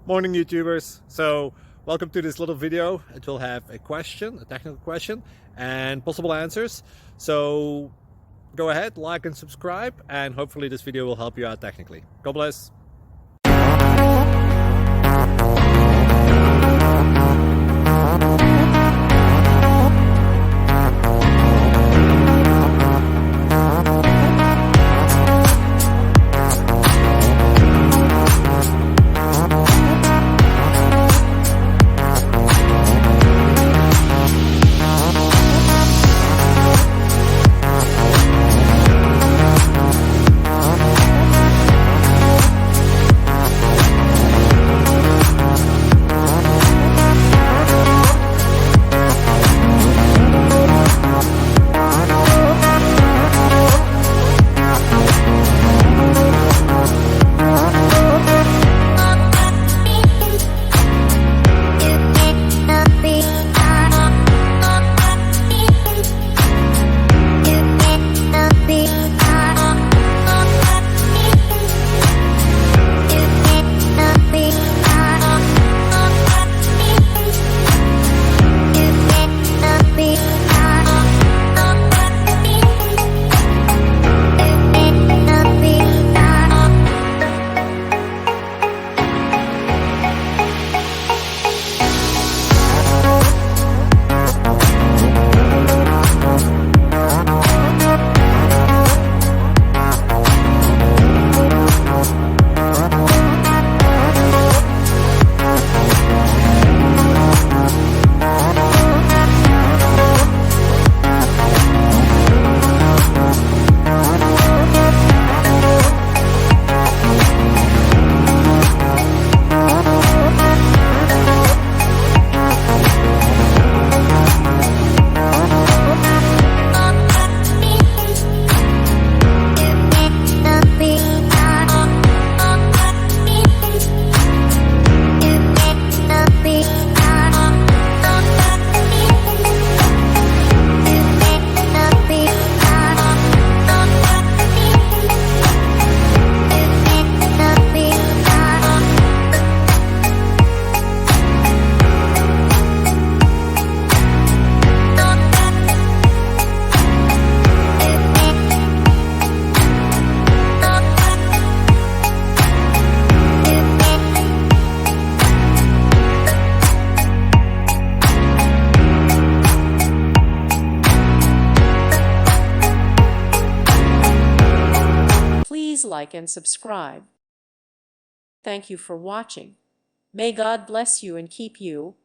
Morning YouTubers. So welcome to this little video. It will have a question, a technical question, and possible answers. So go ahead, like and subscribe, and hopefully this video will help you out technically. God bless. Please like and subscribe. Thank you for watching. May God bless you and keep you.